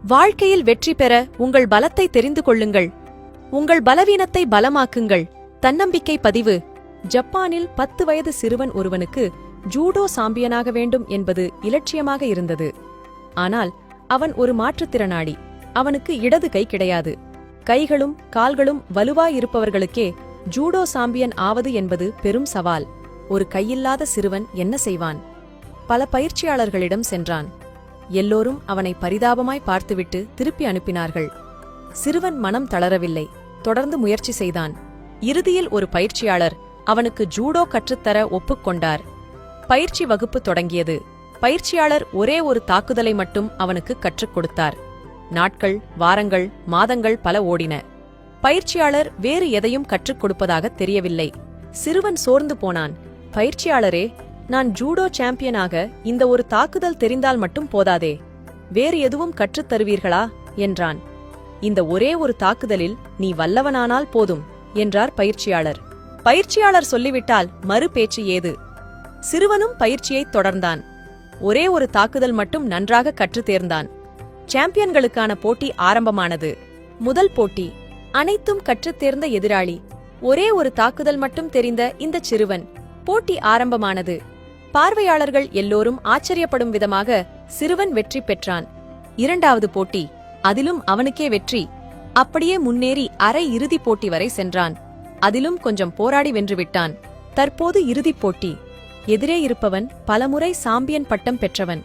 வாழ்க்கையில் வெற்றி பெற உங்கள் பலத்தை தெரிந்து கொள்ளுங்கள். உங்கள் பலவீனத்தை பலமாக்குங்கள். தன்னம்பிக்கை பதிவு. ஜப்பானில் 10 வயது சிறுவன் ஒருவனுக்கு ஜூடோ சாம்பியனாக வேண்டும் என்பது இலட்சியமாக இருந்தது. ஆனால் அவன் ஒரு மாற்றுத்திறனாளி. அவனுக்கு இடது கை கிடையாது. கைகளும் கால்களும் வலுவாயிருப்பவர்களுக்கே ஜூடோ சாம்பியன் ஆவது என்பது பெரும் சவால். ஒரு கையில்லாத சிறுவன் என்ன செய்வான்? பல பயிற்சியாளர்களிடம் சென்றான். எல்லோரும் அவனை பரிதாபமாய் பார்த்துவிட்டு திருப்பி அனுப்பினார்கள். சிறுவன் மனம் தளரவில்லை. தொடர்ந்து முயற்சி செய்தான். இறுதியில் ஒரு பயிற்சியாளர் அவனுக்கு ஜூடோ கற்றுத்தர ஒப்புக்கொண்டார். பயிற்சி வகுப்பு தொடங்கியது. பயிற்சியாளர் ஒரே ஒரு தாக்குதலை மட்டும் அவனுக்கு கற்றுக் கொடுத்தார். நாட்கள், வாரங்கள், மாதங்கள் பல ஓடின. பயிற்சியாளர் வேறு எதையும் கற்றுக் கொடுப்பதாக தெரியவில்லை. சிறுவன் சோர்ந்து போனான். பயிற்சியாளரே, நான் ஜூடோ சாம்பியனாக இந்த ஒரு தாக்குதல் தெரிந்தால் மட்டும் போதாதே, வேறு எதுவும் கற்றுத் தருவீர்களா என்றான். இந்த ஒரே ஒரு தாக்குதலில் நீ வல்லவனானால் போதும் என்றார் பயிற்சியாளர். பயிற்சியாளர் சொல்லிவிட்டால் மறு பேச்சு ஏது? சிறுவனும் பயிற்சியைத் தொடர்ந்தான். ஒரே ஒரு தாக்குதல் மட்டும் நன்றாக கற்றுத் தேர்ந்தான். சாம்பியன்களுக்கான போட்டி ஆரம்பமானது. முதல் போட்டி. அனைத்தும் கற்றுத் தேர்ந்த எதிராளி. ஒரே ஒரு தாக்குதல் மட்டும் தெரிந்த இந்த சிறுவன். போட்டி ஆரம்பமானது. பார்வையாளர்கள் எல்லோரும் ஆச்சரியப்படும் விதமாக சிறுவன் வெற்றி பெற்றான். இரண்டாவது போட்டி. அதிலும் அவனுக்கே வெற்றி. அப்படியே முன்னேறி அரை இறுதிப் போட்டி வரை சென்றான். அதிலும் கொஞ்சம் போராடி வென்றுவிட்டான். தற்போது இறுதிப் போட்டி. எதிரே இருப்பவன் பலமுறை சாம்பியன் பட்டம் பெற்றவன்.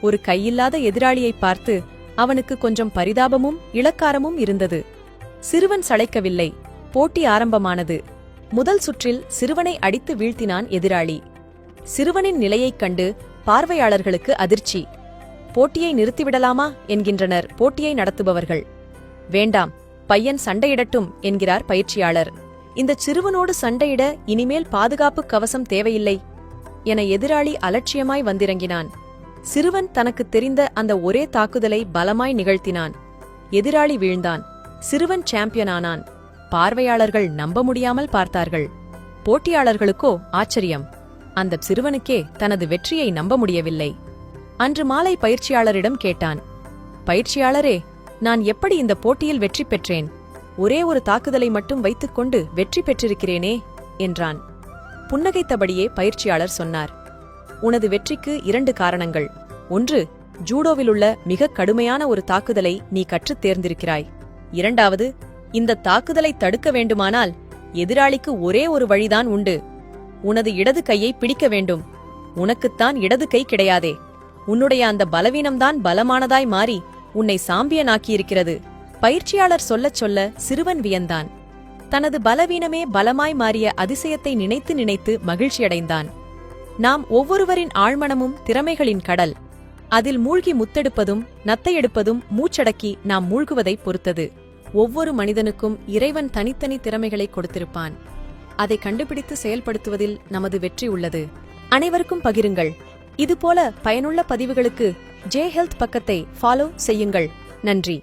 ஒரு கையில்லாத எதிராளியை பார்த்து அவனுக்கு கொஞ்சம் பரிதாபமும் இளக்காரமும் இருந்தது. சிறுவன் சளைக்கவில்லை. போட்டி ஆரம்பமானது. முதல் சுற்றில் சிறுவனை அடித்து வீழ்த்தினான் எதிராளி. சிறுவனின் நிலையைக் கண்டு பார்வையாளர்களுக்கு அதிர்ச்சி. போட்டியை நிறுத்திவிடலாமா என்கின்றனர் போட்டியை நடத்துபவர்கள். வேண்டாம், பையன் சண்டையிடட்டும் என்கிறார் பயிற்சியாளர். இந்த சிறுவனோடு சண்டையிட இனிமேல் பாதுகாப்பு கவசம் தேவையில்லை என எதிராளி அலட்சியமாய் வந்திறங்கினான். சிறுவன் தனக்கு தெரிந்த அந்த ஒரே தாக்குதலை பலமாய் நிகழ்த்தினான். எதிராளி வீழ்ந்தான். சிறுவன் சாம்பியனானான். பார்வையாளர்கள் நம்ப முடியாமல் பார்த்தார்கள். போட்டியாளர்களுக்கோ ஆச்சரியம். அந்த சிறுவனுக்கே தனது வெற்றியை நம்ப முடியவில்லை. அன்று மாலை பயிற்சியாளரிடம் கேட்டான். பயிற்சியாளரே, நான் எப்படி இந்த போட்டியில் வெற்றி பெற்றேன்? ஒரே ஒரு தாக்குதலை மட்டும் வைத்துக்கொண்டு வெற்றி பெற்றிருக்கிறேனே என்றான். புன்னகைத்தபடியே பயிற்சியாளர் சொன்னார். உனது வெற்றிக்கு 2 காரணங்கள். ஒன்று, ஜூடோவிலுள்ள மிக கடுமையான ஒரு தாக்குதலை நீ கற்றுத் தேர்ந்திருக்கிறாய். இரண்டாவது, இந்த தாக்குதலை தடுக்க வேண்டுமானால் எதிராளிக்கு ஒரே ஒரு வழிதான் உண்டு. உனது இடது கையை பிடிக்க வேண்டும். உனக்குத்தான் இடது கை கிடையாதே. உன்னுடைய அந்த பலவீனம்தான் பலமானதாய் மாறி உன்னை சாம்பியனாக்கியிருக்கிறது. பயிற்சியாளர் சொல்லச் சொல்ல சிறுவன் வியந்தான். தனது பலவீனமே பலமாய் மாறிய அதிசயத்தை நினைத்து நினைத்து மகிழ்ச்சியடைந்தான். நாம் ஒவ்வொருவரின் ஆழ்மனமும் திறமைகளின் கடல். அதில் மூழ்கி முத்தெடுப்பதும் நத்தையெடுப்பதும் மூச்சடக்கி நாம் மூழ்குவதைப் பொறுத்தது. ஒவ்வொரு மனிதனுக்கும் இறைவன் தனித்தனி திறமைகளை கொடுத்திருப்பான். அதை கண்டுபிடித்து செயல்படுத்துவதில் நமது வெற்றி உள்ளது. அனைவருக்கும் பகிருங்கள். இதுபோல பயனுள்ள பதிவுகளுக்கு ஜே ஹெல்த் பக்கத்தை ஃபாலோ செய்யுங்கள். நன்றி.